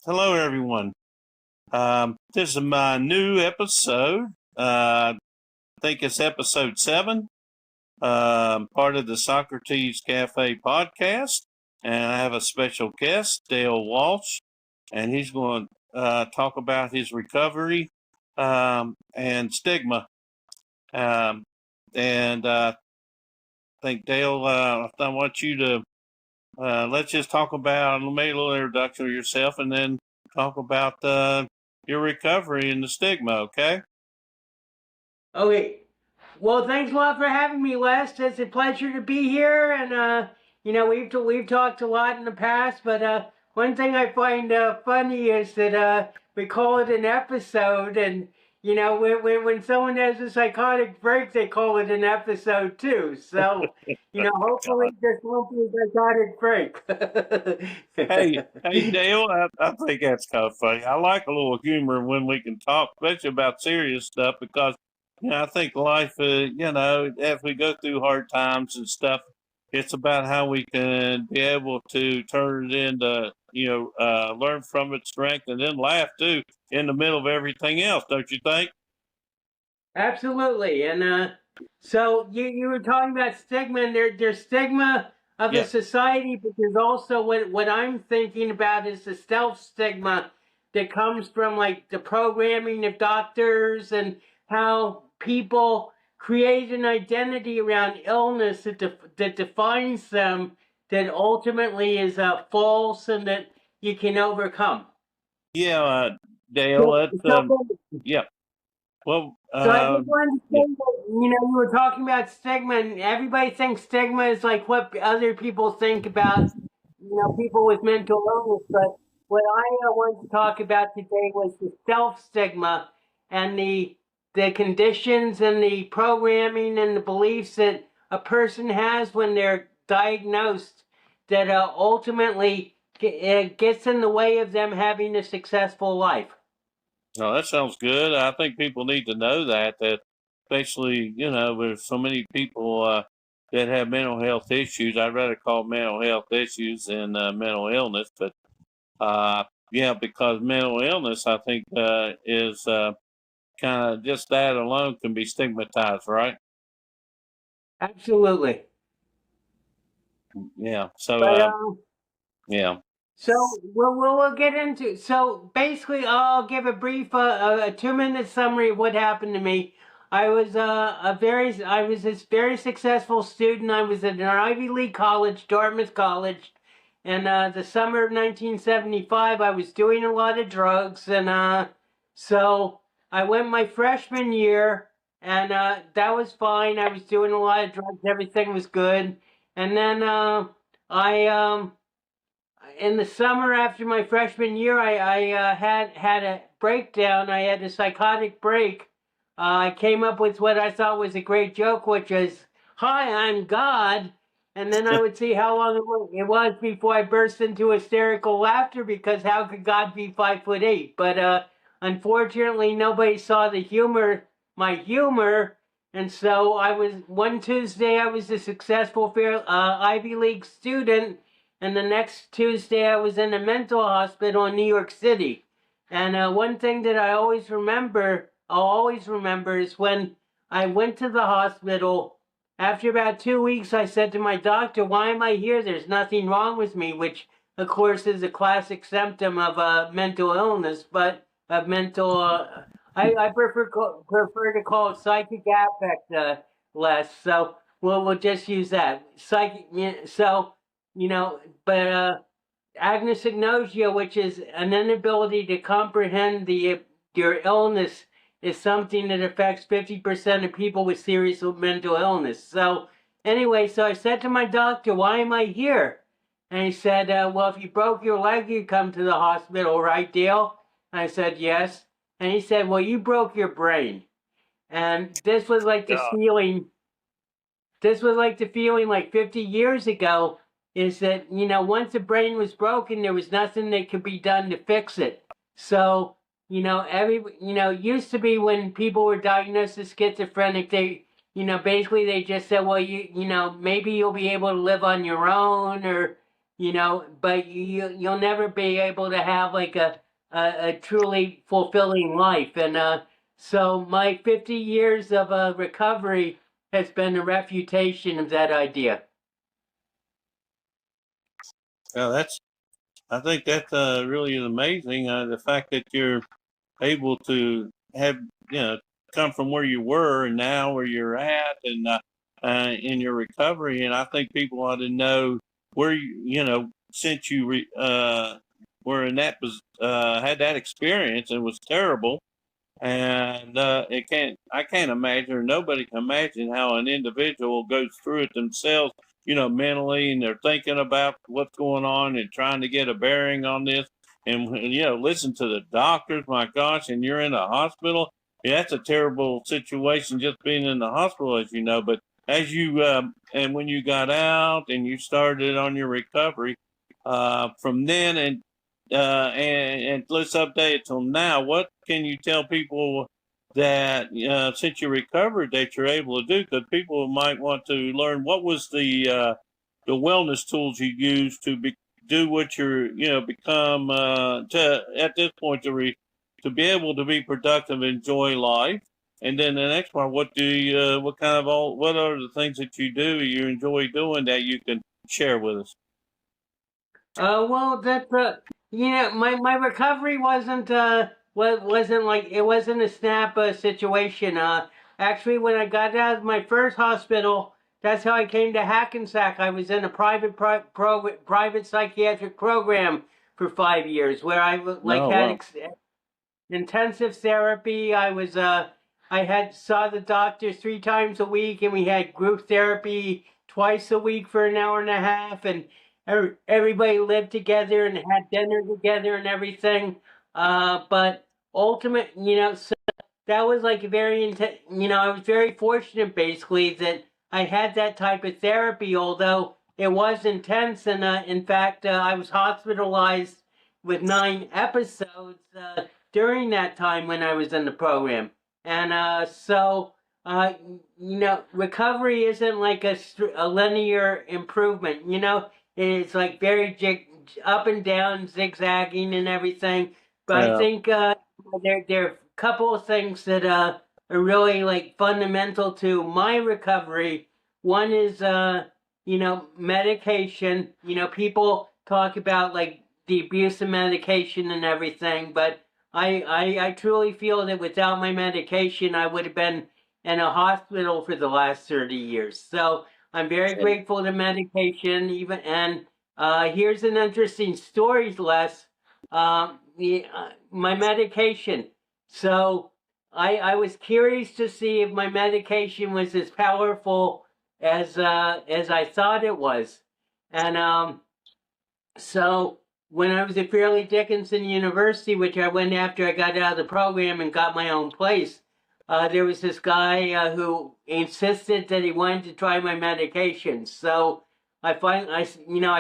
Hello, everyone. This is my new episode. I think it's episode 7, part of the Socrates Café Podcast. And I have a special guest, Dale Walsh, and he's going to talk about his recovery and stigma. And I think, Dale, I want you to let's just talk about, maybe a little introduction of yourself and then talk about your recovery and the stigma, okay? Okay. Well, thanks a lot for having me, Les. It's a pleasure to be here. And, we've talked a lot in the past, but one thing I find funny is that we call it an episode. And, when someone has a psychotic break, they call it an episode too. So, hopefully this won't be a psychotic break. Hey, Dale, I think that's kind of funny. I like a little humor when we can talk, especially about serious stuff, because I think life, as we go through hard times and stuff, it's about how we can be able to turn it into, learn from its strength and then laugh too in the middle of everything else, don't you think? Absolutely. And so you were talking about stigma, and there's stigma of the society, but there's also what I'm thinking about is the self-stigma that comes from like the programming of doctors and how people create an identity around illness that defines them, that ultimately is false and that you can overcome. Yeah, Dale, yeah. Well, so I just wanted to say that, you were talking about stigma, and everybody thinks stigma is like what other people think about, people with mental illness. But what I wanted to talk about today was the self-stigma and the conditions and the programming and the beliefs that a person has when they're diagnosed that ultimately gets in the way of them having a successful life. No, that sounds good. I think people need to know that especially, there's so many people that have mental health issues. I'd rather call mental health issues than mental illness. But, because mental illness, I think, is kind of just that alone can be stigmatized, right? Absolutely. Yeah. So, yeah. So we'll get into. So basically, I'll give a brief, a 2-minute summary of what happened to me. I was this very successful student. I was at an Ivy League college, Dartmouth College, and the summer of 1975, I was doing a lot of drugs, and so I went my freshman year, and that was fine. I was doing a lot of drugs. Everything was good, and then I in the summer after my freshman year, I had a breakdown. I had a psychotic break. I came up with what I thought was a great joke, which is, "Hi, I'm God." And then I would see how long it was before I burst into hysterical laughter, because how could God be 5'8"? But unfortunately, nobody saw my humor. And so one Tuesday, I was a successful Ivy League student. And the next Tuesday, I was in a mental hospital in New York City. And one thing that I'll always remember is when I went to the hospital. After about 2 weeks, I said to my doctor, "Why am I here? There's nothing wrong with me," which, of course, is a classic symptom of mental illness, but of mental, I prefer to call it psychic affect less. So we'll just use that. But agnosignosia, which is an inability to comprehend your illness, is something that affects 50% of people with serious mental illness. So anyway, so I said to my doctor, "Why am I here?" And he said, "Well, if you broke your leg, you'd come to the hospital, right, Dale?" And I said, "Yes." And he said, "Well, you broke your brain." And this was like the feeling like 50 years ago, is that, once the brain was broken, there was nothing that could be done to fix it. So, used to be when people were diagnosed as schizophrenic, they, basically they just said, "Well, maybe you'll be able to live on your own," or, but you'll never be able to have like a truly fulfilling life. And so my 50 years of recovery has been a refutation of that idea. Yeah, I think that really is amazing. The fact that you're able to have, come from where you were and now where you're at, and in your recovery. And I think people ought to know where since you were in that had that experience and it was terrible. And I can't imagine, or nobody can imagine how an individual goes through it themselves, mentally, and they're thinking about what's going on and trying to get a bearing on this. And, listen to the doctors, my gosh, and you're in a hospital. Yeah, that's a terrible situation just being in the hospital, as you know. But as and when you got out and you started on your recovery, from then and let's update it till now. What can you tell people that since you recovered that you're able to do? Because people might want to learn what was the wellness tools you use to do what you're become to at this point to be able to be productive, enjoy life. And then the next part, what what are the things that you enjoy doing that you can share with us? Well, my recovery wasn't like it wasn't a snap situation. Actually, when I got out of my first hospital, that's how I came to Hackensack. I was in a private psychiatric program for 5 years, where I like Oh, had wow. intensive therapy. I had saw the doctor 3 times a week, and we had group therapy twice a week for an hour and a half, and everybody lived together and had dinner together and everything. But ultimate, so that was like very intense. I was very fortunate, basically, that I had that type of therapy, although it was intense. And in fact, I was hospitalized with 9 episodes during that time when I was in the program. And uh, recovery isn't like a linear improvement. It's like very up and down, zigzagging and everything. But I Yeah. think there are a couple of things that are really like fundamental to my recovery. One is medication. People talk about like the abuse of medication and everything, but I truly feel that without my medication, I would have been in a hospital for the last 30 years. So I'm very grateful to medication. And here's an interesting story, Les. My medication. So I was curious to see if my medication was as powerful as I thought it was, and so when I was at Fairleigh Dickinson University, which I went after I got out of the program and got my own place, there was this guy who insisted that he wanted to try my medication. So I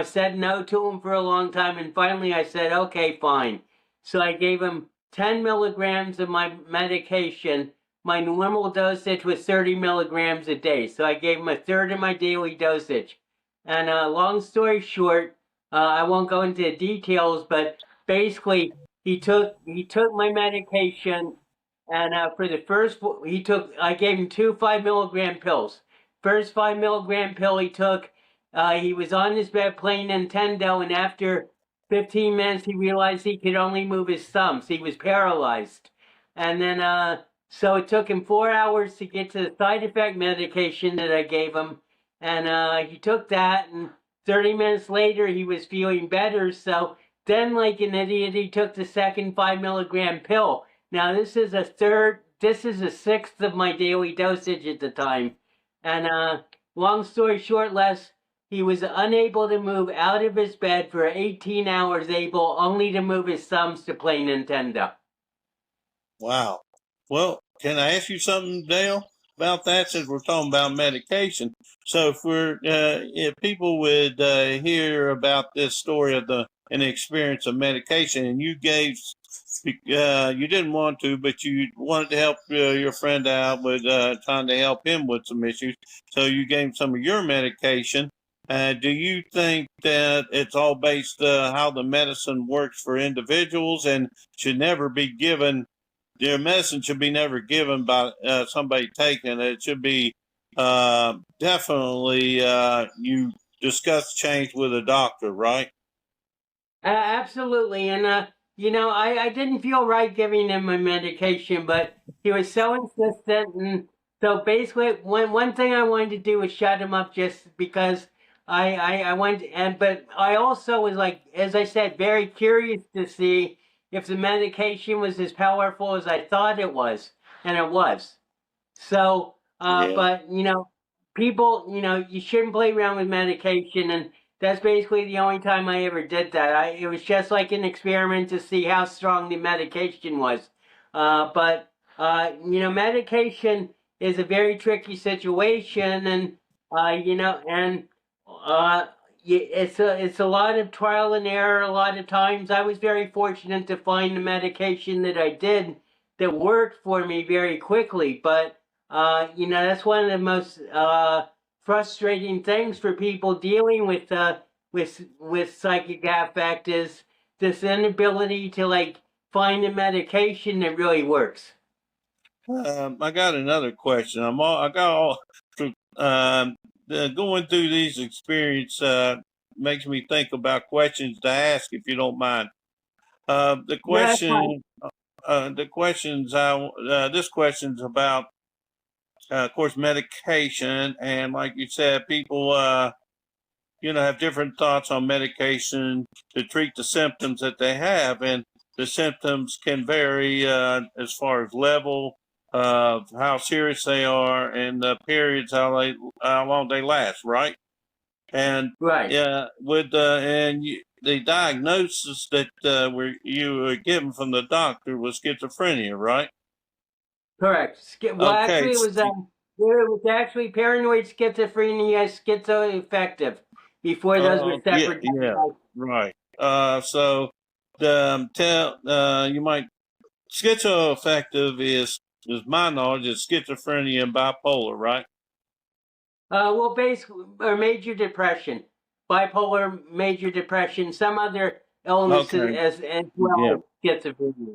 said no to him for a long time, and finally I said, okay, fine. So I gave him 10 milligrams of my medication. My normal dosage was 30 milligrams a day, so I gave him a third of my daily dosage. And long story short, I won't go into the details, but basically he took my medication, and for the first I gave him 2 5 milligram pills. First 5 milligram pill he took, he was on his bed playing Nintendo, and after 15 minutes he realized he could only move his thumbs. He was paralyzed, and then so it took him 4 hours to get to the side effect medication that I gave him, and he took that and 30 minutes later, he was feeling better. So then, like an idiot, he took the second 5 milligram pill. Now, this is a sixth of my daily dosage at the time. And long story short, Les, he was unable to move out of his bed for 18 hours, able only to move his thumbs to play Nintendo. Wow. Well, can I ask you something, Dale, about that since we're talking about medication? So if people would hear about this story of an experience of medication, and you you didn't want to, but you wanted to help your friend out with trying to help him with some issues, so you gave him some of your medication. Do you think that it's all based how the medicine works for individuals and should never be given? Their medicine should be never given by somebody taking it. It should be definitely you discuss change with a doctor, right? Absolutely. And, I didn't feel right giving him my medication, but he was so insistent. And so basically, one thing I wanted to do was shut him up just because I went, but I also was like, as I said, very curious to see if the medication was as powerful as I thought it was. And it was. So, Yeah. but people, you shouldn't play around with medication, and that's basically the only time I ever did that. It was just like an experiment to see how strong the medication was. But medication is a very tricky situation, and and uh, it's a lot of trial and error. A lot of times, I was very fortunate to find the medication that I did that worked for me very quickly, but that's one of the most frustrating things for people dealing with psychic affect is this inability to like find a medication that really works. I got another question. I got all going through these experience makes me think about questions to ask if you don't mind. The No, that's fine. question, the questions this question's about, of course, medication, and like you said, people, have different thoughts on medication to treat the symptoms that they have, and the symptoms can vary as far as level of how serious they are and the periods how long they last, right? And Right. with the diagnosis that you were given from the doctor was schizophrenia, right? Correct. Well, Okay. actually, it was actually paranoid schizophrenia, schizoaffective. Before those were Oh, yeah, separate yeah, diagnoses. right. So the tell you might schizoaffective is my knowledge is schizophrenia and bipolar, right? Well, basically, or major depression, bipolar, major depression, some other illnesses Okay. as Yeah, well as schizophrenia.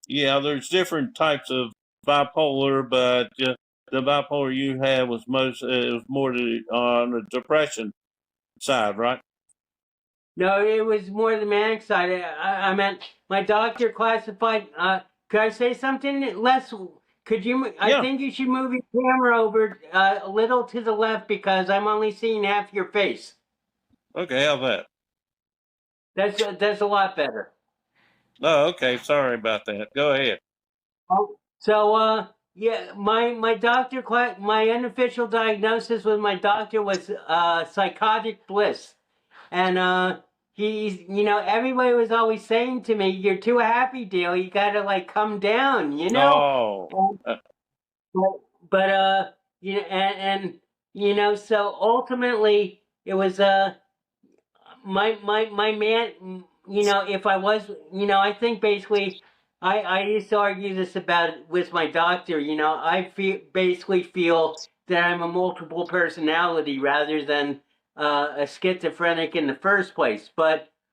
yeah. There's different types of bipolar, but the bipolar you had was it was more on the depression side, right? No, it was more the manic side. I meant my doctor classified. Could I say something less? Could you? I Yeah. think you should move your camera over a little to the left because I'm only seeing half your face. Okay. How's that? That's a lot better. Oh, okay. Sorry about that. Go ahead. Oh, so yeah, my unofficial diagnosis with my doctor was psychotic bliss, and he's everybody was always saying to me, "You're too happy, Dale. You gotta like come down." Oh. And, but so ultimately it was my man, if I was, I think basically, I used to argue this about it with my doctor. Basically feel that I'm a multiple personality rather than a schizophrenic in the first place.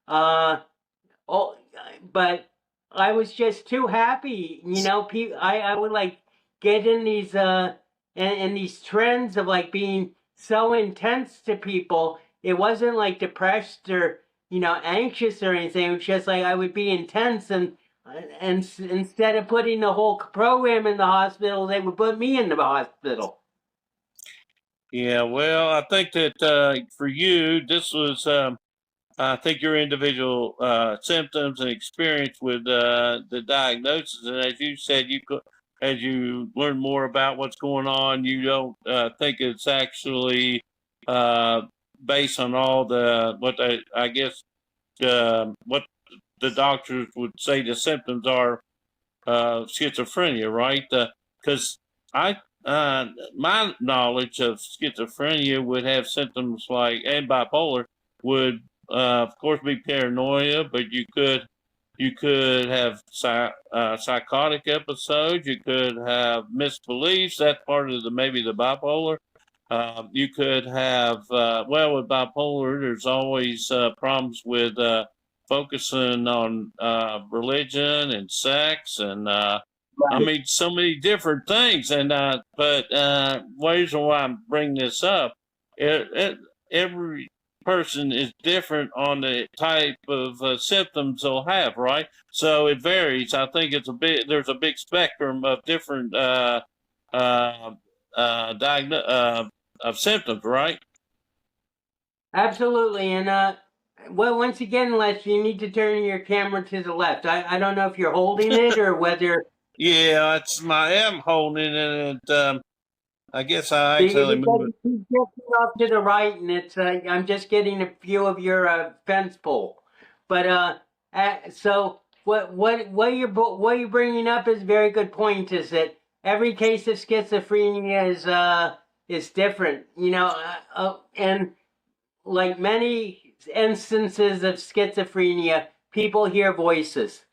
Oh, but I was just too happy. I would like get in these in these trends of like being so intense to people. It wasn't like depressed or anxious or anything. It was just like I would be intense and instead of putting the whole program in the hospital, they would put me in the hospital. Yeah, well, I think that for you, this was, I think your individual symptoms and experience with the diagnosis. And as you said, as you learn more about what's going on, you don't think it's actually uh, based on all I guess, what the doctors would say the symptoms are schizophrenia, right? Because I, my knowledge of schizophrenia would have symptoms like, and bipolar would, of course, be paranoia, but you could have psychotic episodes. You could have misbeliefs. That's part of maybe the bipolar. You could have, with bipolar, there's always problems with focusing on religion and sex and I Right. mean, so many different things. And but reason why I'm bringing this up, every person is different on the type of symptoms they'll have, right? So it varies. I think there's a big spectrum of different uh, of symptoms, right? Absolutely. And well, once again, Les, you need to turn your camera to the left. I don't know if you're holding it or whether Yeah, I am holding it. And, I guess I accidentally because moved it. it keeps drifting off to the right, and it's I'm just getting a view of your fence pole. But so what you're bringing up is a very good point. Is that every case of schizophrenia is different, and like many instances of schizophrenia, people hear voices,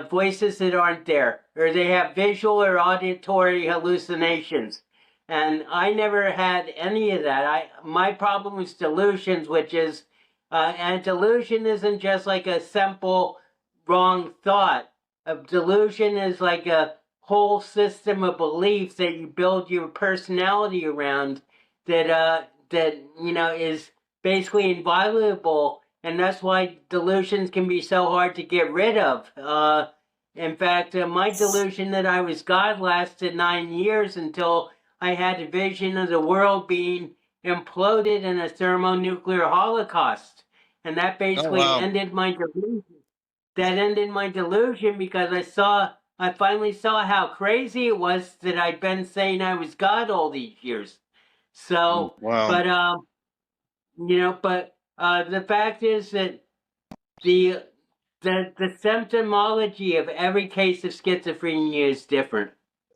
voices that aren't there, or they have visual or auditory hallucinations. And I never had any of that. My problem was delusions, which is, and delusion isn't just like a simple wrong thought. A delusion is like a whole system of beliefs that you build your personality around that is basically inviolable, and that's why delusions can be so hard to get rid of. In fact, my delusion that I was God lasted 9 years until I had a vision of the world being imploded in a thermonuclear holocaust, and that Oh basically wow! ended my delusion. That ended my delusion because I finally saw how crazy it was that I'd been saying I was God all these years. So, Wow! but the fact is that the the symptomology of every case of schizophrenia is different.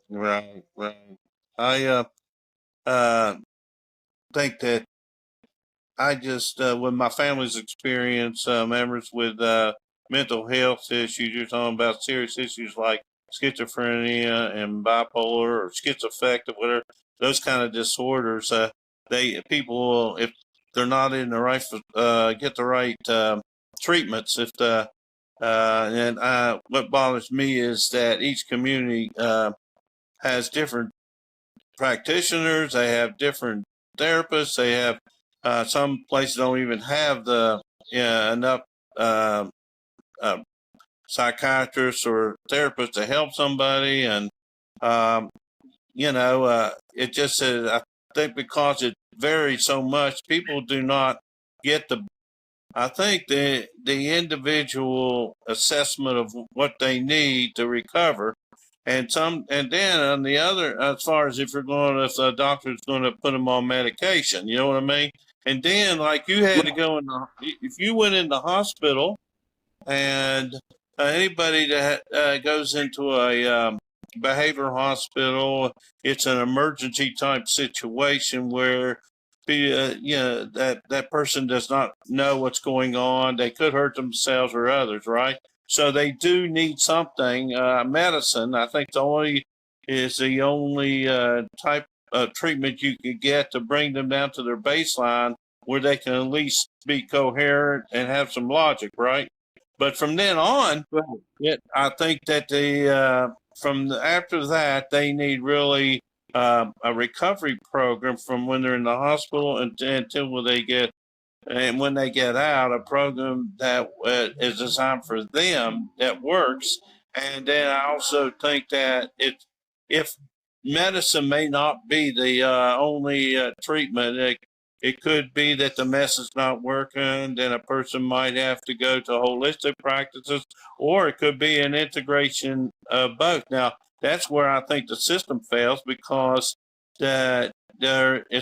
Right, right. I uh think that I just with my family's experience, members with mental health issues. You're talking about serious issues like schizophrenia and bipolar or schizoaffective, whatever those kind of disorders. They people if they're not in the right get the right treatments. If the and what bothers me is that each community has different practitioners. They have different therapists. They have some places don't even have the enough uh, uh, psychiatrists or therapists to help somebody, and um, it just I think because it varies so much, people do not get the. I think the individual assessment of what they need to recover and then on the other, as far as if the doctor's going to put them on medication, you know what I mean? And then, like you had to go if you went in the hospital and anybody that goes into a behavioral hospital, it's an emergency type situation where that person does not know what's going on. They could hurt themselves or others, right? So they do need something. Medicine, I think, the only type of treatment you could get to bring them down to their baseline where they can at least be coherent and have some logic, right? But from then on, Right. I think that after that they need really a recovery program from when they're in the hospital until they get and when they get out, a program that is designed for them that works. And then I also think that if medicine may not be the only treatment, it could be that the medicine's not working. Then a person might have to go to holistic practices, or it could be an integration of both. Now, that's where I think the system fails because it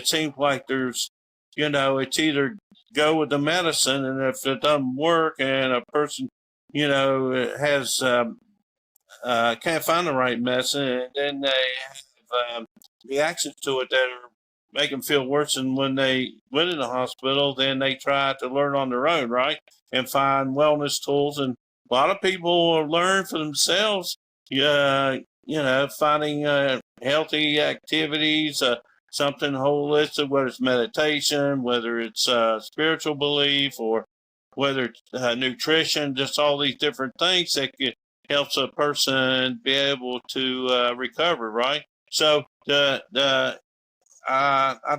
seems like it's either go with the medicine, and if it doesn't work, and a person, has can't find the right medicine, and then they have reactions to it that are make them feel worse than when they went in the hospital. Then they try to learn on their own, right, and find wellness tools. And a lot of people learn for themselves. Finding healthy activities. something holistic, whether it's meditation, whether it's spiritual belief, or whether it's nutrition, just all these different things that helps a person be able to recover, right? So I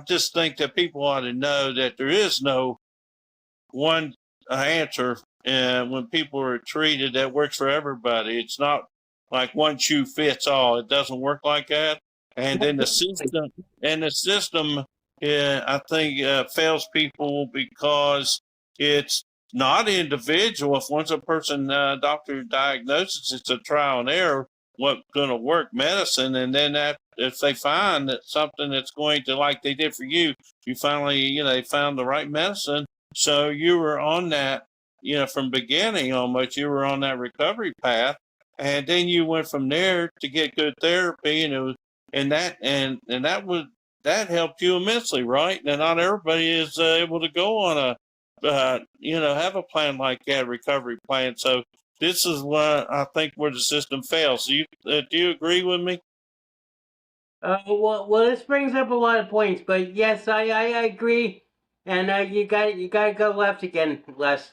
just think that people ought to know that there is no one answer when people are treated that works for everybody. It's not like one shoe fits all. It doesn't work like that. And then the system, I think, fails people because it's not individual. If once a person doctor diagnoses, it's a trial and error what's going to work medicine, and then that if they find that something that's going to, like they did for you, you finally they found the right medicine. So you were on that from beginning almost. You were on that recovery path, and then you went from there to get good therapy, and it was and that helped you immensely, right? And not everybody is able to go on a have a plan like that, recovery plan. So this is what I think where the system fails. Do you agree with me? Well, this brings up a lot of points, but yes, I agree. And you got to go left again, Les.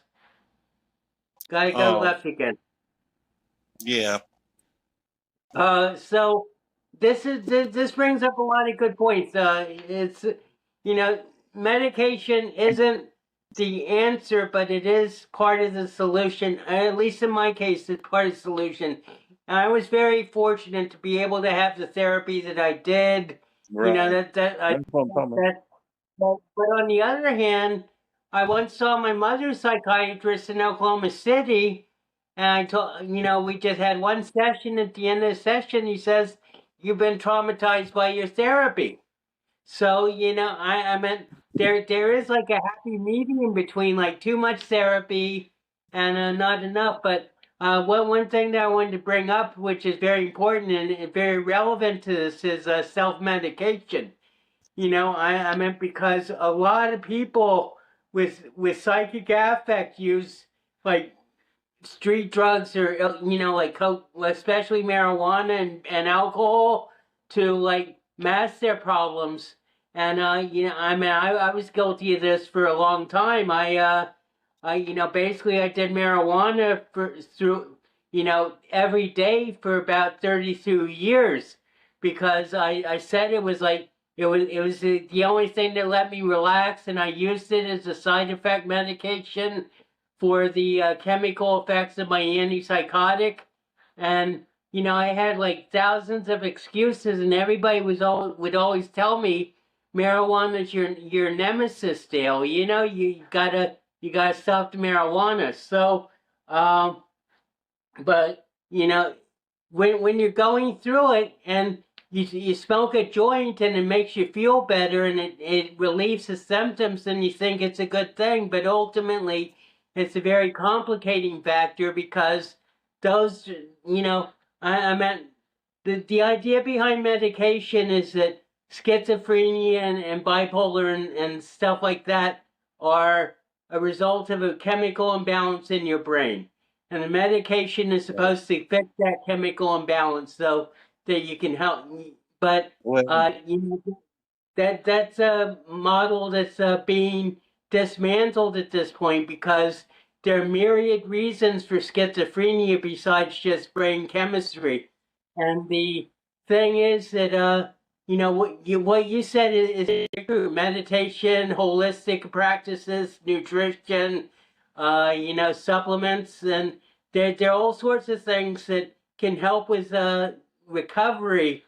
Got to go Oh, left again. yeah. So this brings up a lot of good points. It's medication isn't the answer, but it is part of the solution. At least in my case, it's part of the solution. And I was very fortunate to be able to have the therapy that I did. Right. That's what I'm talking about. But on the other hand, I once saw my mother's psychiatrist in Oklahoma City, and I told, we just had one session. At the end of the session, he says, "You've been traumatized by your therapy." So, I meant there is like a happy medium between like too much therapy and not enough. But one thing that I wanted to bring up, which is very important and very relevant to this, is self-medication. I meant because a lot of people with psychic affect use like street drugs or like coke, especially marijuana and alcohol, to like mask their problems. And I was guilty of this for a long time. Basically I did marijuana through every day for about 32 years because I said it was like it was the only thing that let me relax, and I used it as a side effect medication for the chemical effects of my antipsychotic. And I had like thousands of excuses, and everybody would always tell me marijuana's your nemesis, Dale. You gotta stop the marijuana. So, but when you're going through it and you smoke a joint and it makes you feel better and it relieves the symptoms, and you think it's a good thing, but ultimately it's a very complicating factor because those, I meant the idea behind medication is that schizophrenia and bipolar and stuff like that are a result of a chemical imbalance in your brain. And the medication is supposed to fix that chemical imbalance so that you can help. But that's a model that's being dismantled at this point because there are myriad reasons for schizophrenia besides just brain chemistry. And the thing is that what you said is true. Meditation, holistic practices, nutrition, supplements, and there are all sorts of things that can help with recovery.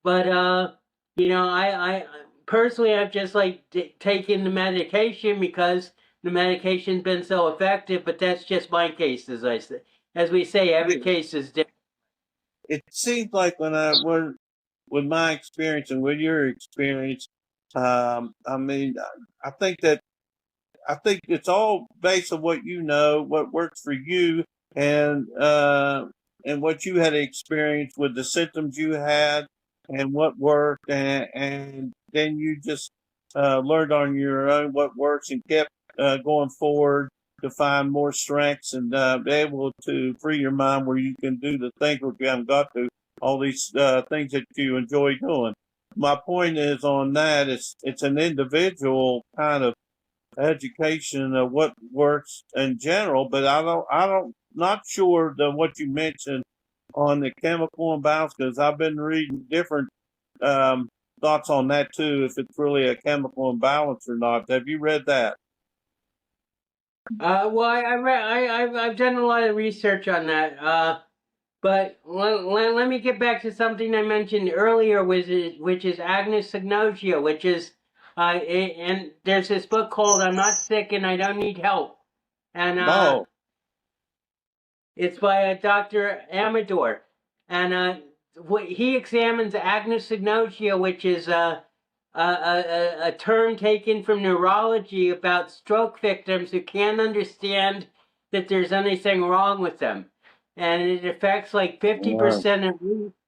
But I personally I've just like taken the medication because the medication's been so effective. But that's just my case, as we say, every case is different. It seems like with my experience and with your experience, I mean, I think that I think it's all based on what you know, what works for you, and what you had experience with the symptoms you had, and what worked, and then you just learned on your own what works and kept going forward to find more strengths and be able to free your mind where you can do the things that you haven't got to, all these things that you enjoy doing. my point is on that. It's an individual kind of education of what works in general, but not sure that what you mentioned on the chemical imbalance, because I've been reading different um, thoughts on that too. If it's really a chemical imbalance or not, have you read that? Well, I read, I've done a lot of research on that. But let me get back to something I mentioned earlier, which is agnosognosia, which is, and there's this book called "I'm Not Sick and I Don't Need Help," and No. it's by Dr. Amador, and he examines agnosognosia, which is a term taken from neurology about stroke victims who can't understand that there's anything wrong with them. And it affects like 50% of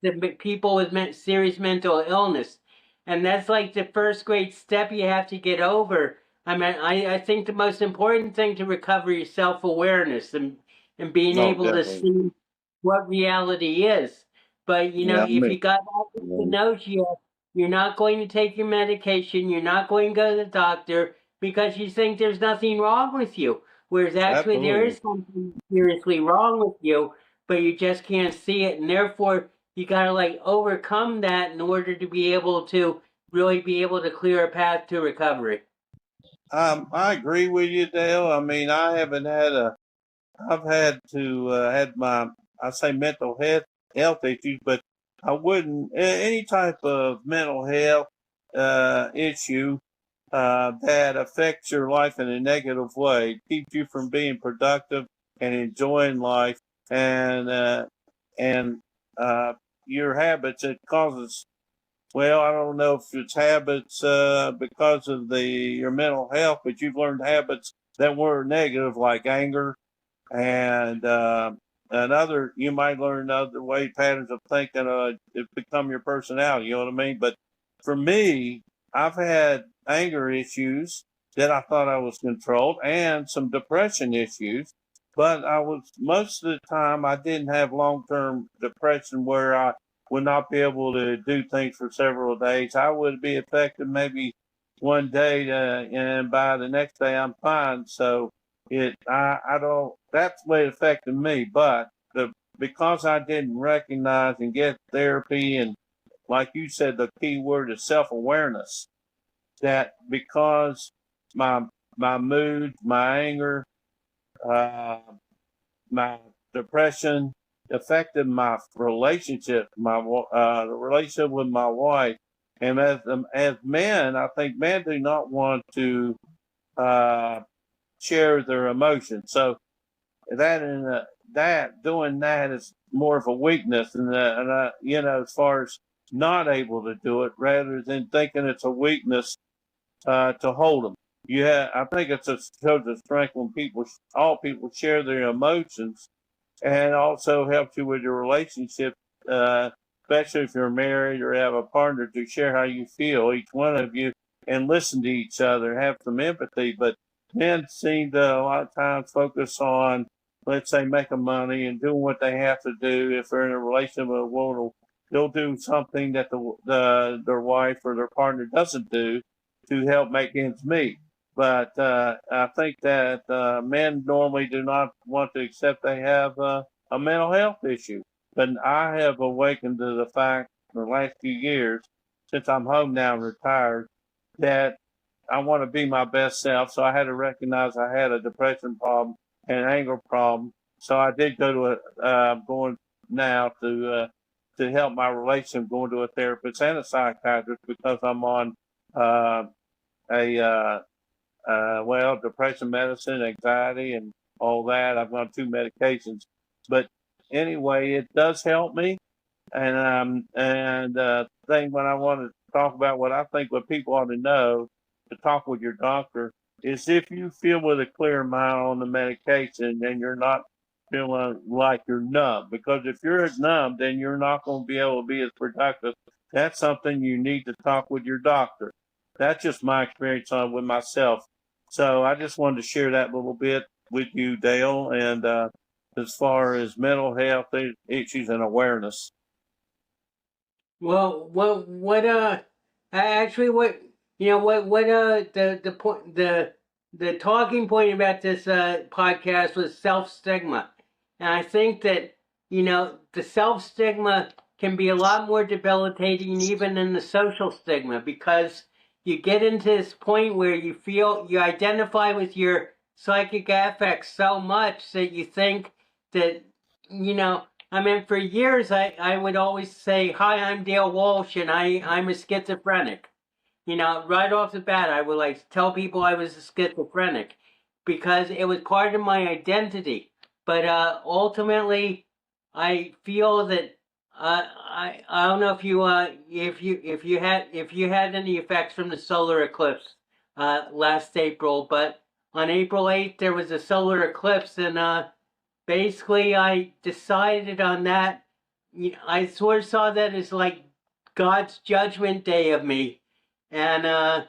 the people with serious mental illness. And that's like the first great step you have to get over. I mean, I think the most important thing to recover is self-awareness and being No, able to definitely. see what reality is. But, Yeah, if you got agnosia, you're not going to take your medication. You're not going to go to the doctor because you think there's nothing wrong with you. Whereas actually there absolutely. is something seriously wrong with you, but you just can't see it. And therefore, you got to like overcome that in order to be able to really be able to clear a path to recovery. I agree with you, Dale. I mean, I've had to had my, I say mental health issues, but I wouldn't any type of mental health issue that affects your life in a negative way, keeps you from being productive and enjoying life, and and uh, your habits. It causes, well, I don't know if it's habits because of your mental health, but you've learned habits that were negative, like anger and another. You might learn other way patterns of thinking. It become your personality. You know what I mean? But for me, I've had anger issues that I thought I was controlled, and some depression issues. But I was, most of the time I didn't have long term depression where I would not be able to do things for several days. I would be affected maybe one day, and by the next day I'm fine. So I don't, that's the way it affected me. But because I didn't recognize and get therapy, and like you said, the key word is self awareness. That because my my mood, my anger, uh, my depression affected my relationship, the relationship with my wife. And as men, I think men do not want to uh, share their emotions. So that and that doing that is more of a weakness, as far as not able to do it, rather than thinking it's a weakness to hold them. I think it's a shows a strength when all people share their emotions, and also helps you with your relationship, uh, especially if you're married or have a partner, to share how you feel, each one of you, and listen to each other, have some empathy. But men seem to a lot of times focus on, let's say, making money and doing what they have to do. If they're in a relationship with a woman, they'll do something that their wife or their partner doesn't do to help make ends meet. But I think that men normally do not want to accept they have a mental health issue. But I have awakened to the fact in the last few years, since I'm home now and retired, that I want to be my best self. So I had to recognize I had a depression problem and an anger problem. So I did go to going now to help my relationship, going to a therapist and a psychiatrist, because I'm on uh, a depression medicine, anxiety, and all that. I've on 2 medications, but anyway, it does help me. And thing when I want to talk about what I think what people ought to know to talk with your doctor is, if you feel with a clear mind on the medication and you're not feeling like you're numb, because if you're numb, then you're not going to be able to be as productive. That's something you need to talk with your doctor. That's just my experience on with myself. So I just wanted to share that little bit with you, Dale, and as far as mental health issues and awareness. Well, what Actually, the point, the talking point about this podcast was self stigma, and I think that the self stigma can be a lot more debilitating even than the social stigma, because you get into this point where you identify with your psychic affects so much that you think that you know I mean, for years, I would always say, "Hi, I'm Dale Walsh, and I'm a schizophrenic." Right off the bat, I would like tell people I was a schizophrenic because it was part of my identity. But ultimately, I feel that I don't know if you had any effects from the solar eclipse last April, but on April 8th there was a solar eclipse, and basically I decided on that. I sort of saw that as like God's judgment day of me, and I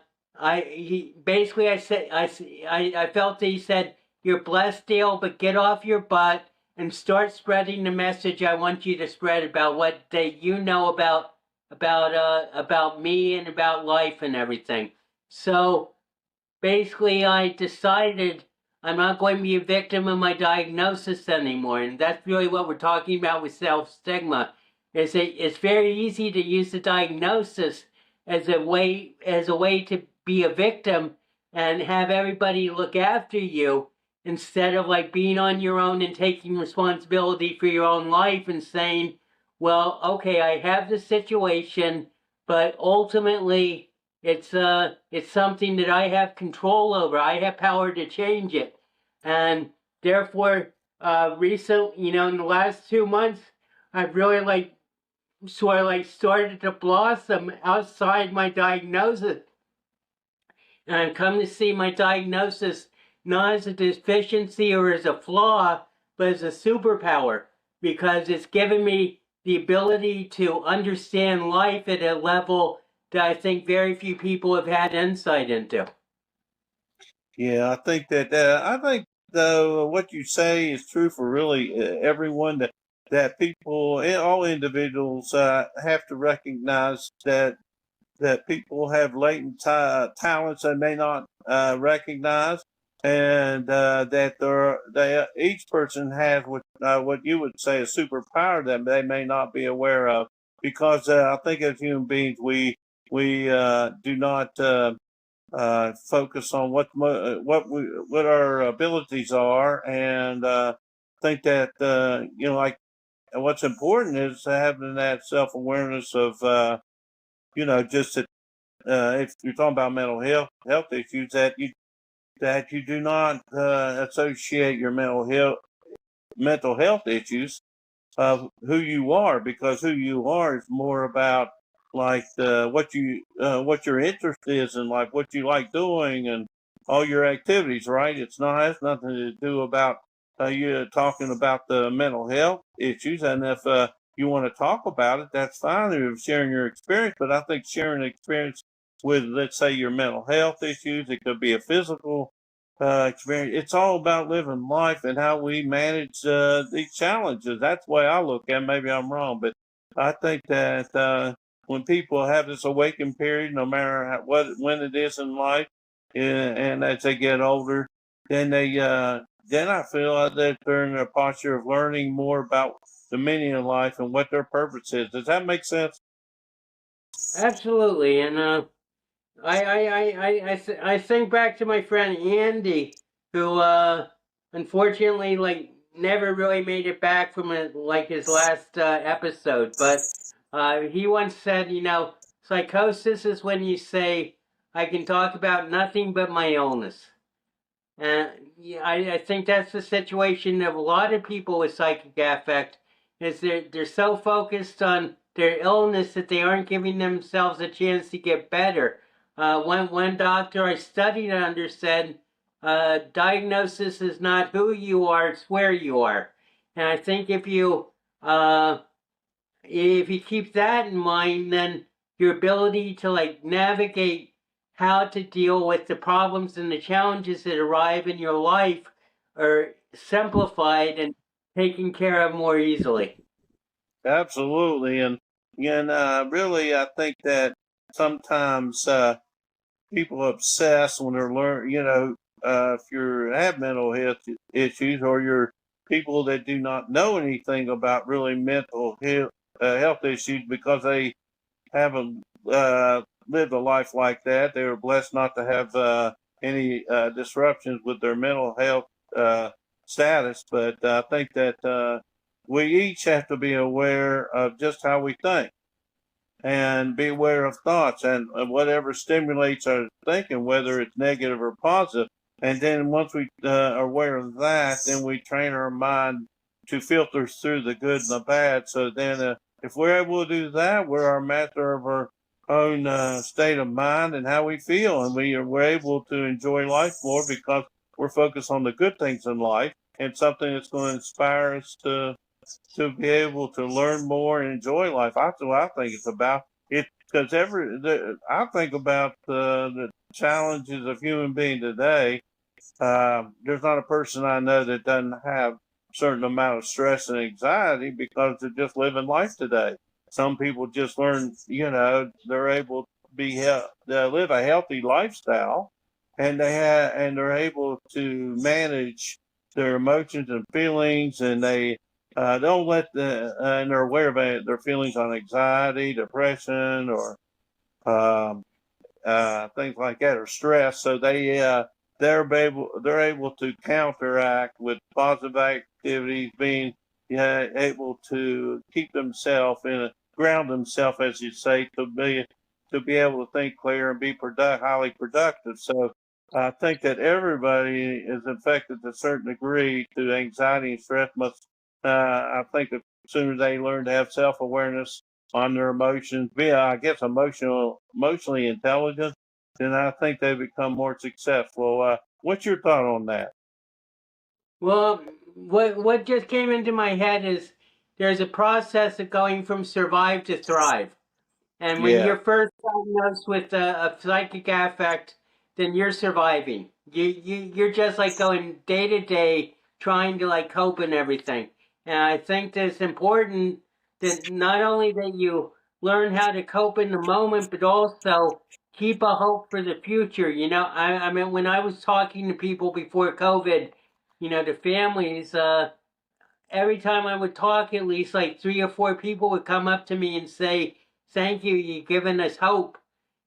said I felt that he said, "You're blessed, Dale, but get off your butt and start spreading the message I want you to spread about what you know about me and about life and everything." So basically, I decided I'm not going to be a victim of my diagnosis anymore, and that's really what we're talking about with self-stigma. It's very easy to use the diagnosis as a way to be a victim and have everybody look after you instead of like being on your own and taking responsibility for your own life and saying, well, okay, I have the situation, but ultimately it's something that I have control over. I have power to change it, and therefore, in the last 2 months, I've really started to blossom outside my diagnosis, and I've come to see my diagnosis not as a deficiency or as a flaw, but as a superpower, because it's given me the ability to understand life at a level that I think very few people have had insight into. Yeah, I think though what you say is true for really everyone, that people, all individuals, have to recognize that people have latent talents they may not recognize, and that each person has what you would say a superpower that they may not be aware of. Because I think as human beings, we do not focus on what our abilities are, and think that like what's important is having that self awareness of just that if you're talking about mental health issues, that you do not associate your mental health issues of who you are, because who you are is more about like what your interest is, and like what you like doing and all your activities, right? It's not has nothing to do about you talking about the mental health issues. And if you want to talk about it, that's fine. You're sharing your experience, but I think sharing experience with, let's say, your mental health issues, it could be a physical experience. It's all about living life and how we manage these challenges. That's the way I look at it. Maybe I'm wrong, but I think that when people have this awakening period, no matter when it is in life, and as they get older, then then I feel that they're in a posture of learning more about the meaning of life and what their purpose is. Does that make sense? Absolutely, and I think back to my friend Andy, who unfortunately never really made it back from his last episode. But he once said, psychosis is when you say, "I can talk about nothing but my illness." Yeah, I think that's the situation of a lot of people with psychic affect, is they're so focused on their illness that they aren't giving themselves a chance to get better. One doctor I studied under said, diagnosis is not who you are, it's where you are. And I think if you keep that in mind, then your ability to navigate how to deal with the problems and the challenges that arrive in your life are simplified and taken care of more easily. Absolutely, and really, I think that sometimes people obsess when they're if you have mental health issues, or you're people that do not know anything about really mental health issues because they haven't lived a life like that. They were blessed not to have any disruptions with their mental health status. But I think that we each have to be aware of just how we think and be aware of thoughts and whatever stimulates our thinking, whether it's negative or positive. And then once we are aware of that, then we train our mind to filter through the good and the bad. So then if we're able to do that, we're our master of our own state of mind and how we feel. And we're able to enjoy life more because we're focused on the good things in life and something that's going to inspire us to be able to learn more and enjoy life. That's what I think it's about. It because I think about the challenges of human being today. There's not a person I know that doesn't have a certain amount of stress and anxiety because they're just living life today. Some people just learn, they're able to live a healthy lifestyle, and they're able to manage their emotions and feelings, and they don't and they're aware of their feelings on anxiety, depression, or um, things like that, or stress. So they're able to counteract with positive activities, being able to keep themselves ground themselves, as you say, to be able to think clear and be highly productive. So I think that everybody is affected to a certain degree to anxiety and stress. I think the sooner they learn to have self-awareness on their emotions, I guess emotionally intelligent, then I think they become more successful. What's your thought on that? Well, what just came into my head is there's a process of going from survive to thrive. And when Yeah, you're first diagnosed with a psychic affect, then you're surviving. You're just like going day to day, trying to like cope and everything. And I think that it's important that not only that you learn how to cope in the moment, but also keep a hope for the future. I mean, when I was talking to people before COVID, to families, every time I would talk, at least like three or four people would come up to me and say, "Thank you, you've given us hope."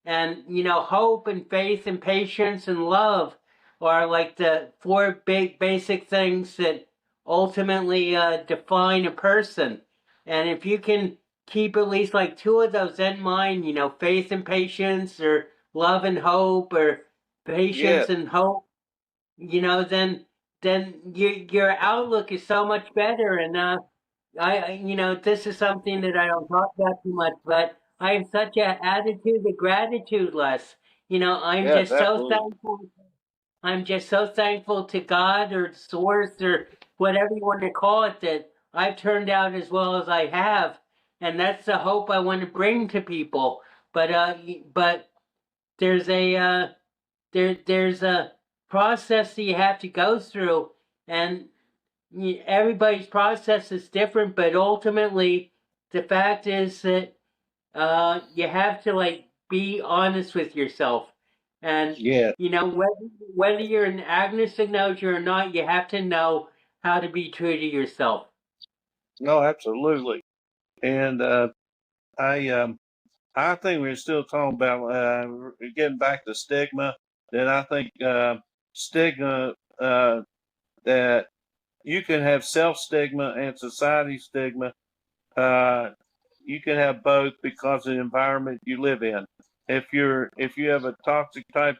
And, hope and faith and patience and love are like the four big basic things that ultimately define a person. And if you can keep at least like two of those in mind, faith and patience, or love and hope, or yeah, patience and hope, then your outlook is so much better. And this is something that I don't talk about too much, but I have such an attitude of gratitude, Les. I'm yes, just so absolutely. thankful. I'm just so thankful to God or Source or whatever you want to call it that I've turned out as well as I have, and that's the hope I want to bring to people. But there's there's a process that you have to go through, and everybody's process is different, but ultimately the fact is that you have to like be honest with yourself, and Yeah, whether you're an agnostic or not, you have to know how to be true to yourself. no, absolutely. And I um, I think we're still talking about getting back to stigma. Then I think stigma that you can have self stigma and society stigma. Uh, you can have both because of the environment you live in. If you have a toxic type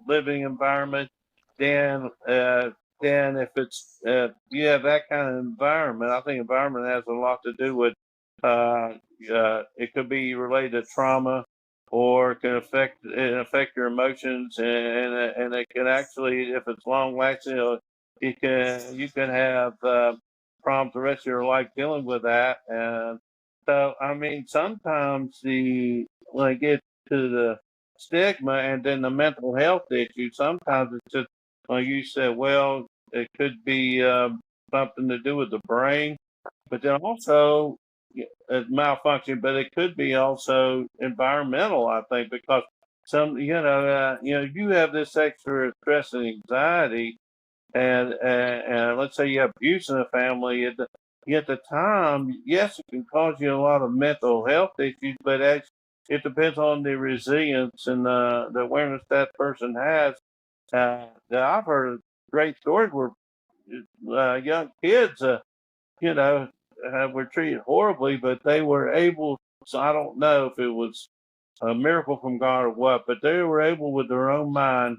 living environment, then if it's you have that kind of environment, I think environment has a lot to do with it could be related to trauma, or it can affect your emotions, and it can actually, if it's long lasting, you can have problems the rest of your life dealing with that. And so, I mean, sometimes when I get to the stigma and then the mental health issue, sometimes it's just, like you said, well, it could be something to do with the brain, but then also malfunction, but it could be also environmental, I think, because you have this extra stress and anxiety, and let's say you have abuse in the family. At the time, yes, it can cause you a lot of mental health issues, but it depends on the resilience and the awareness that person has. I've heard great stories where young kids, you know, were treated horribly, but they were able. So I don't know if it was a miracle from God or what, but they were able with their own mind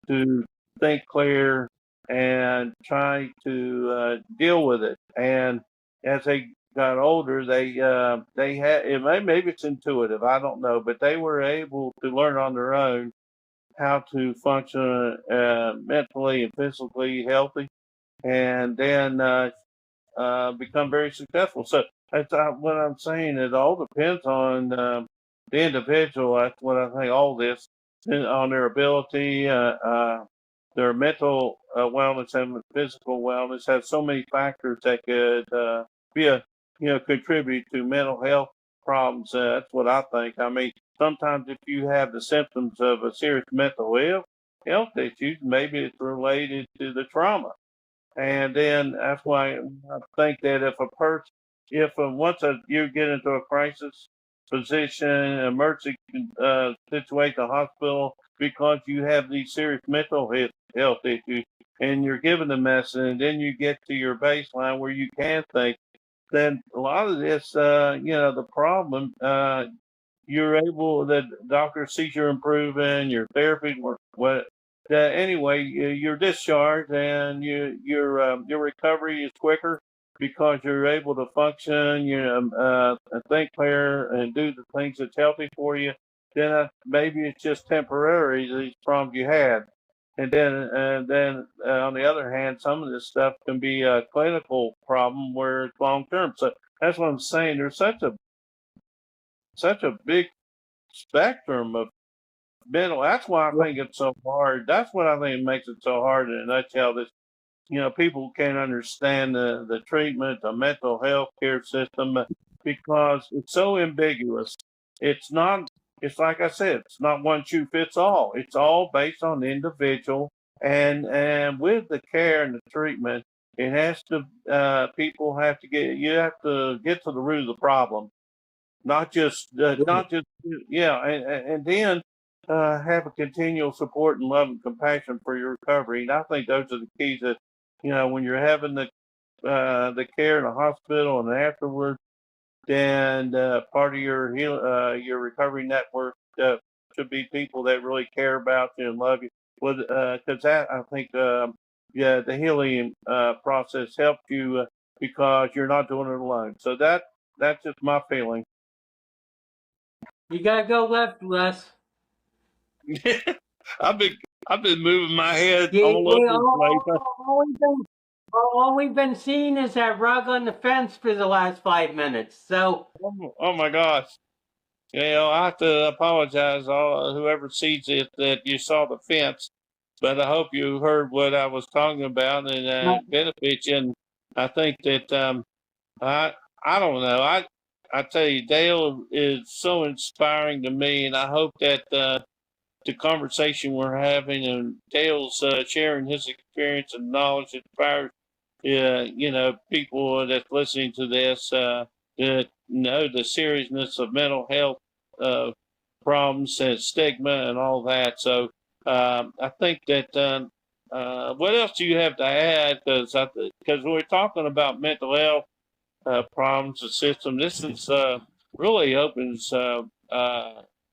to think clear and try to deal with it. And as they got older, they had maybe it's intuitive, I don't know, but they were able to learn on their own how to function mentally and physically healthy, and then become very successful. So that's what I'm saying. It all depends on the individual. That's what I think. All this on their ability, their mental wellness and physical wellness has so many factors that could be contribute to mental health problems. That's what I think. I mean, sometimes if you have the symptoms of a serious mental health issues, maybe it's related to the trauma. And then that's why I think that if once you get into a crisis position, emergency situation, hospital, because you have these serious mental health issues, and you're given the medicine, and then you get to your baseline where you can think, then a lot of this, the problem, the doctor sees you're improving, your therapy work, anyway, you're discharged and your recovery is quicker because you're able to function, think clear and do the things that's healthy for you. Then maybe it's just temporary, these problems you had. And then on the other hand, some of this stuff can be a clinical problem where it's long term. So that's what I'm saying. There's such a big spectrum of mental. That's why I think it's so hard. That's what I think makes it so hard in a nutshell. This, people can't understand the treatment, the mental health care system because it's so ambiguous. It's not. It's like I said. It's not one shoe fits all. It's all based on the individual, and with the care and the treatment, it has to. People have to get. You have to get to the root of the problem, not just yeah, and then have a continual support and love and compassion for your recovery. And I think those are the keys that when you're having the care in the hospital and afterwards, then part of your recovery network should be people that really care about you and love you. Because that I think the healing process helps you because you're not doing it alone. So that's just my feeling. You gotta go left, Les. I've been I've been moving my head Yeah, all over the place. all we've been seeing is that rug on the fence for the last 5 minutes. So, Oh my gosh. I have to apologize all whoever sees it that you saw the fence, but I hope you heard what I was talking about and benefit you. And I think that I I don't know. I tell you, Dale is so inspiring to me, and I hope that the conversation we're having and Dale's sharing his experience and knowledge inspires, people that's listening to this to know the seriousness of mental health uh, problems and stigma and all that. So I think that what else do you have to add? Because we're talking about mental health problems, the system. This is really opens for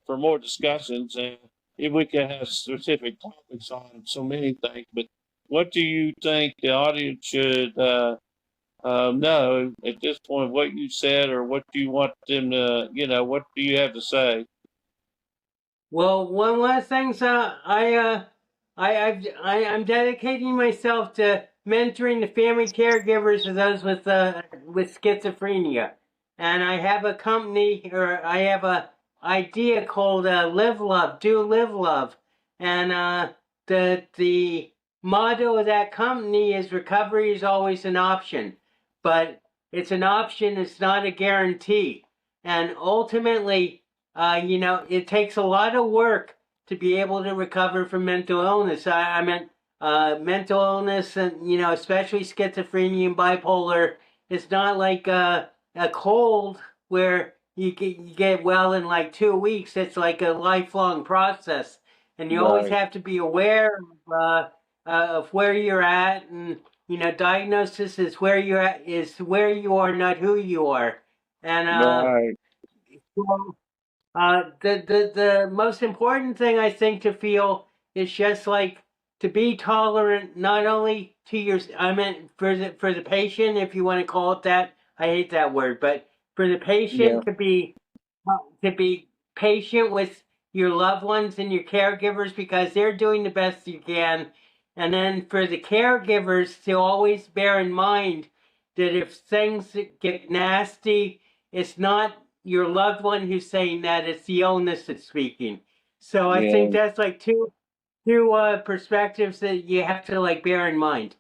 more discussions, and if we can have specific topics on so many things. But what do you think the audience should know at this point? What you said, or what do you want them to? What do you have to say? well, one last thing, I'm dedicating myself to mentoring the family caregivers of those with schizophrenia, and I have a company or I have a idea called Live Love, Do Live Love, and the motto of that company is recovery is always an option, but it's an option. It's not a guarantee. And ultimately, it takes a lot of work to be able to recover from mental illness. I meant mental illness, and especially schizophrenia and bipolar. It's not like a cold where you get well in like 2 weeks. It's like a lifelong process, and you always Right. have to be aware of where you're at, and diagnosis is where you're at, is where you are, not who you are. And Right. well, the most important thing I think to feel is just like to be tolerant, not only to your, I meant for the patient, if you want to call it that. I hate that word, but for the Yeah. patient to be patient with your loved ones and your caregivers because they're doing the best you can. And then for the caregivers to always bear in mind that if things get nasty, it's not your loved one who's saying that, it's the illness that's speaking. So I think Yeah. that's like two perspectives that you have to like bear in mind.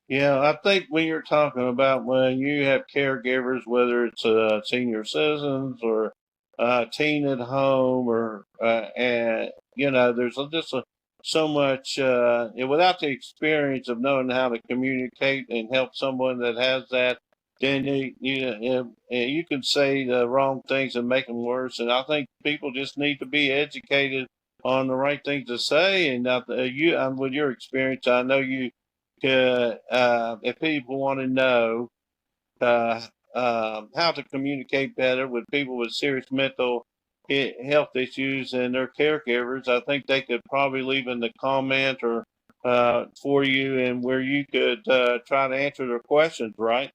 Yeah, I think when you're talking about when you have caregivers, whether it's senior citizens or a teen at home, or and there's so much and without the experience of knowing how to communicate and help someone that has that, then you can say the wrong things and make them worse. And I think people just need to be educated on the right things to say. And with your experience, I know you if people want to know uh, how to communicate better with people with serious mental health issues and their caregivers, I think they could probably leave in the comment or for you, and where you could try to answer their questions, right?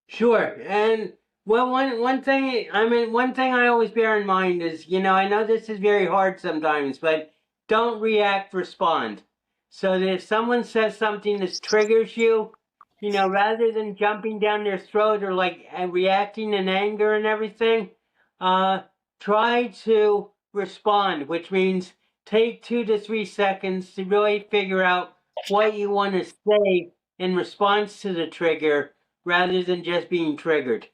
Sure. And well, one thing I always bear in mind is, I know this is very hard sometimes, but don't react, respond. So that if someone says something that triggers you, rather than jumping down their throat or like reacting in anger and everything, uh, try to respond, which means take 2 to 3 seconds to really figure out what you want to say in response to the trigger rather than just being triggered.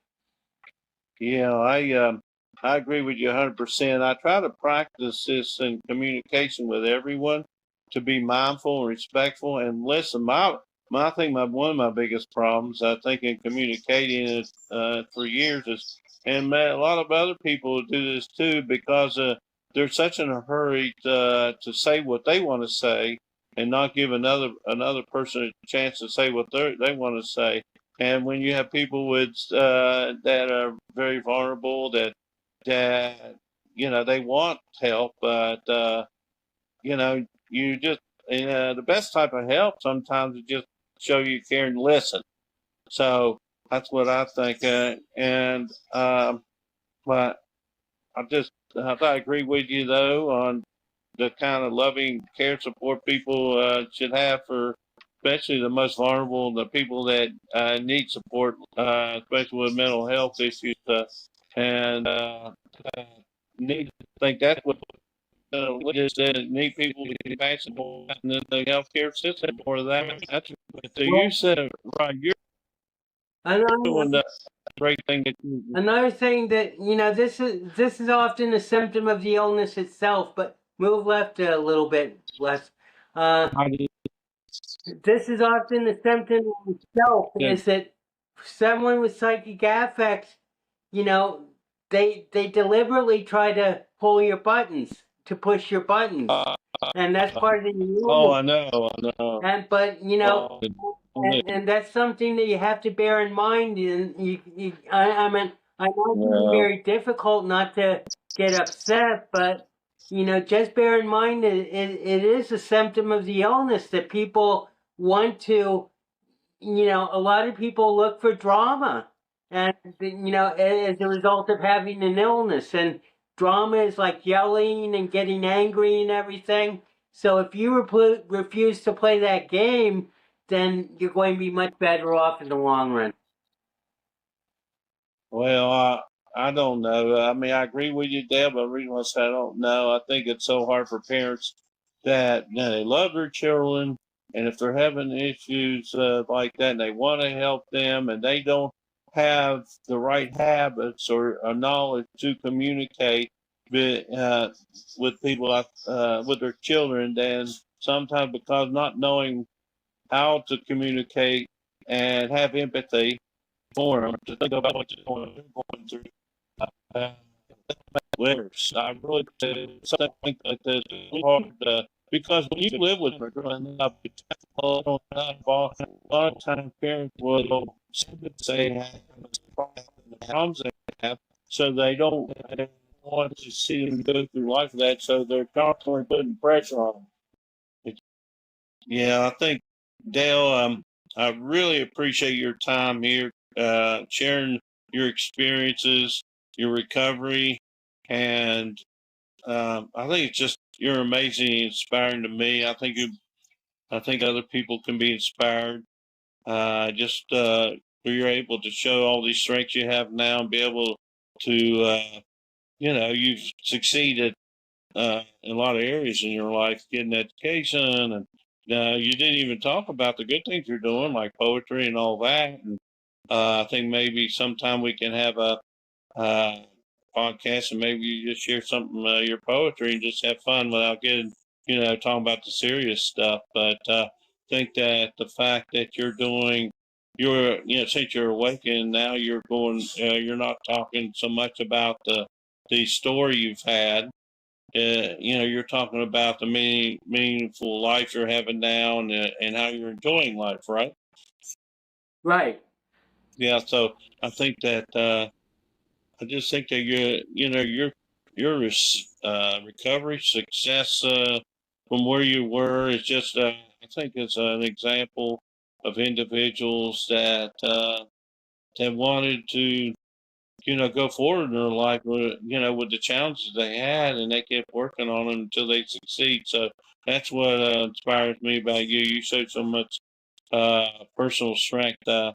Yeah, I agree with you 100%. I try to practice this in communication with everyone, to be mindful and respectful and listen. My I think my one of my biggest problems, I think, in communicating it for years is, and a lot of other people do this too, because they're such in a hurry to say what they want to say and not give another person a chance to say what they want to say. And when you have people that are very vulnerable, that they want help, but you just the best type of help sometimes is just show you care and listen. So that's what I think, and but I agree with you though on the kind of loving care support people should have for, especially the most vulnerable, the people that need support, especially with mental health issues, and uh, need to think that's what we just said. Need people to be passionate in the healthcare system more of that. That's what you Well, said, right? You're another, doing the great thing that you. another thing that this is often a symptom of the illness itself, but move left a little bit less. Uh, I did this is often a symptom of itself that. is that someone with psychic affects, you know, they deliberately try to pull your buttons, to push your buttons, Uh, and that's part of the oh, illness. I know. And but Oh, and that's something that you have to bear in mind. And I mean, I know it can be well, very difficult not to get upset, but just bear in mind that it is a symptom of the illness that people want to. A lot of people look for drama, and as a result of having an illness, and drama is like yelling and getting angry and everything. So if you refuse to play that game, then you're going to be much better off in the long run. well, I don't know. I mean, I agree with you, Deb. But the reason why I say I don't know, I think it's so hard for parents that they love their children, And if they're having issues like that, and they want to help them, and they don't have the right habits or knowledge to communicate with people, with their children, then sometimes because not knowing how to communicate and have empathy for them to think about what you're going through. Uh, Winners. I really think that it's hard because when you live with them growing up, a lot of times parents will say problems they have, so they don't want to see them go through life with that, so they're constantly putting pressure on them. Yeah, I think Dale, I really appreciate your time here, sharing your experiences, your recovery, and I think it's just you're amazing, and inspiring to me. I think other people can be inspired. Just where you're able to show all these strengths you have now and be able to, you've succeeded in a lot of areas in your life, getting education, and you didn't even talk about the good things you're doing, like poetry and all that. And I think maybe sometime we can have a uh, podcast, and maybe you just share something your poetry and just have fun without getting talking about the serious stuff. But think that the fact that since you're awakened now, you're not talking so much about the story you've had. You're talking about the meaningful life you're having now, and how you're enjoying life, right? Right. Yeah. So I think that I just think that your recovery success from where you were is just I think it's an example of individuals that wanted to go forward in their life with the challenges they had, and they kept working on them until they succeed. So that's what inspires me about you. You showed so much personal strength. Uh,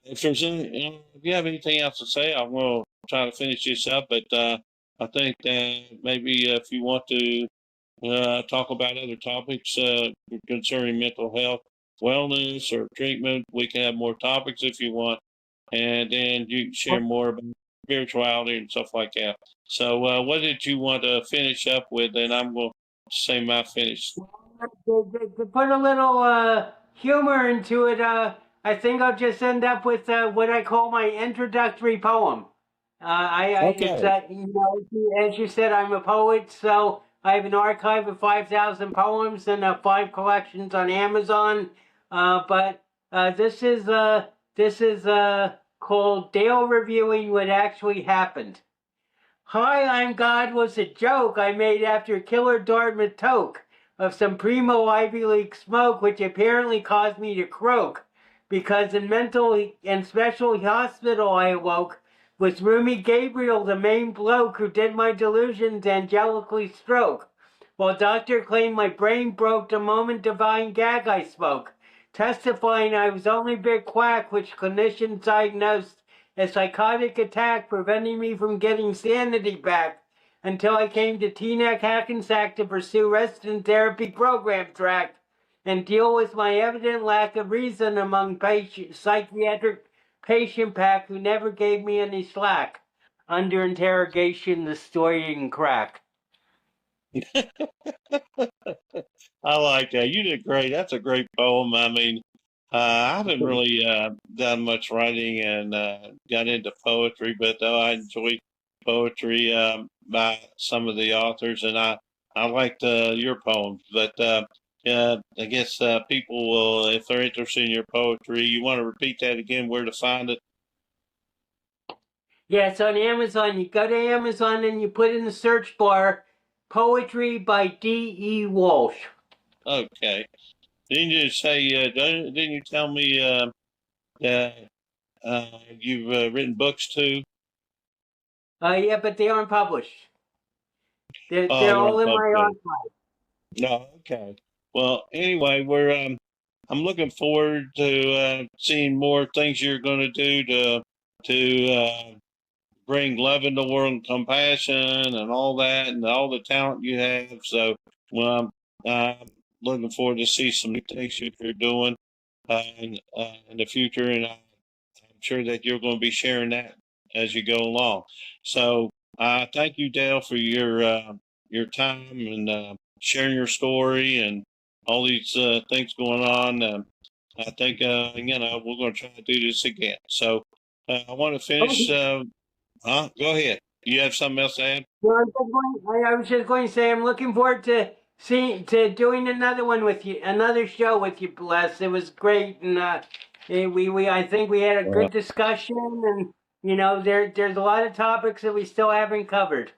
if you have anything else to say, I'm going to try to finish this up. But I think that maybe if you want to talk about other topics concerning mental health, wellness, or treatment, we can have more topics if you want, and then you can share more about spirituality and stuff like that. So, what did you want to finish up with? And I'm going to say my finish. To put a little humor into it, I think I'll just end up with what I call my introductory poem. It's Okay. as you said, I'm a poet, so I have an archive of 5,000 poems and 5 collections on Amazon. But this is called Dale Reviewing What Actually Happened. Hi, I'm God was a joke I made after Killer Dartmouth toke of some primo Ivy League smoke, which apparently caused me to croak, because in mental and special hospital I awoke with Roomy Gabriel, the main bloke who did my delusions angelically stroke, while doctor claimed my brain broke the moment divine gag I spoke, testifying I was only big quack which clinicians diagnosed a psychotic attack, preventing me from getting sanity back until I came to Teaneck Hackensack to pursue resident therapy program track and deal with my evident lack of reason among psychiatric patient pack who never gave me any slack. Under interrogation, the story didn't crack. I like that. You did great. That's a great poem. I mean, I haven't really done much writing and got into poetry, but I enjoy poetry by some of the authors, and I liked your poems. But I guess people will, if they're interested in your poetry, you want to repeat that again, where to find it? Yeah, it's on Amazon. You go to Amazon and you put in the search bar Poetry by D.E. Walsh. Okay. Didn't you say? Didn't you tell me that you've written books too? Yeah, but they aren't published. Oh, They're they're all on in my public. archive. No, okay. Well, anyway, I'm looking forward to seeing more things you're going to do to bring love in the world and compassion and all that and all the talent you have. So, well, looking forward to see some new things that you're doing in the future, and I'm sure that you're going to be sharing that as you go along. So, thank you, Dale, for your time and sharing your story and all these things going on. I think we're going to try to do this again. So, I want to finish. Go ahead. You have something else to add? Well, I was just going to say I'm looking forward to doing another one with you, another show with you, Bless. It was great, and we I think we had a good discussion, and there's a lot of topics that we still haven't covered.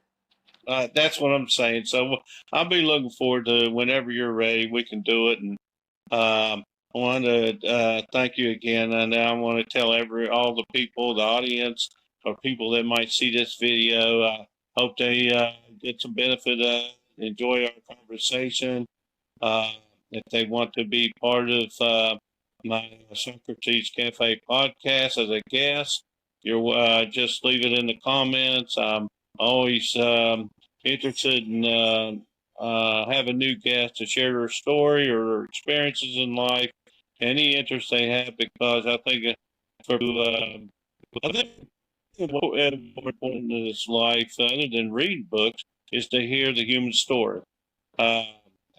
That's what I'm saying. So I'll be looking forward to whenever you're ready. We can do it. And I want to thank you again. And I want to tell all the people, the audience, or people that might see this video. I hope they get some benefit, enjoy our conversation. If they want to be part of my Socrates Cafe podcast as a guest, you're just leave it in the comments. I'm always interested in having new guests to share their story or their experiences in life, any interest they have, because I think I think more important in this life, other than reading books, is to hear the human story. Uh,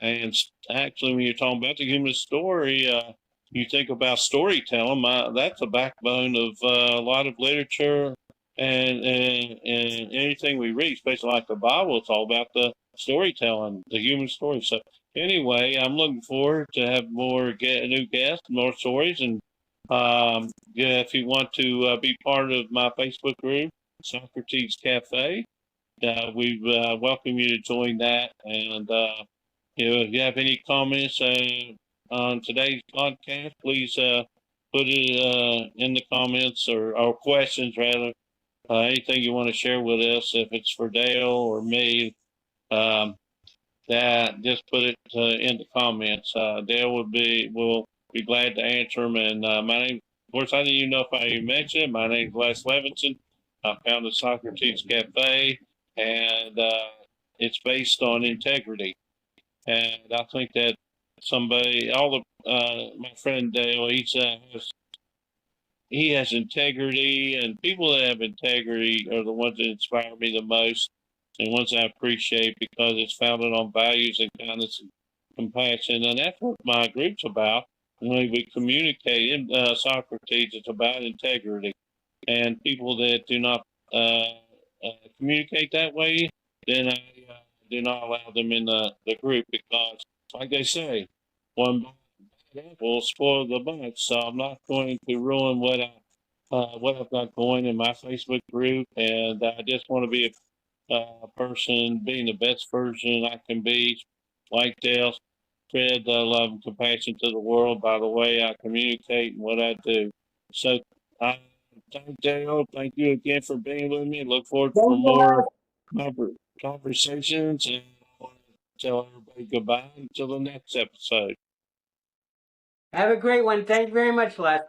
and actually, when you're talking about the human story, you think about storytelling. That's the backbone of a lot of literature and anything we read, especially like the Bible. It's all about the storytelling, the human story. So anyway, I'm looking forward to have more new guests, more stories, and yeah, if you want to be part of my Facebook group, Socrates Cafe, we welcome you to join that. And if you have any comments on today's podcast, please put it in the comments or questions rather. Anything you want to share with us, if it's for Dale or me, um, that just put it in the comments. Dale will be glad to answer them. And my name, of course, I didn't even know if I mentioned it. My name is Les Levinson. I founded Socrates Cafe, and it's based on integrity. And I think that my friend Dale, he has integrity, and people that have integrity are the ones that inspire me the most, and ones I appreciate because it's founded on values and kindness and compassion, and that's what my group's about. When we communicate in Socrates, it's about integrity, and people that do not communicate that way, then I do not allow them in the group because, like they say, one will spoil the bunch. So I'm not going to ruin what I've got going in my Facebook group, and I just want to be a person being the best version I can be, like Dale, spread love and compassion to the world by the way I communicate and what I do. So I thank Dale. Thank you again for being with me. Look forward for more conversations, and I want to tell everybody goodbye until the next episode. Have a great one. Thank you very much, Les.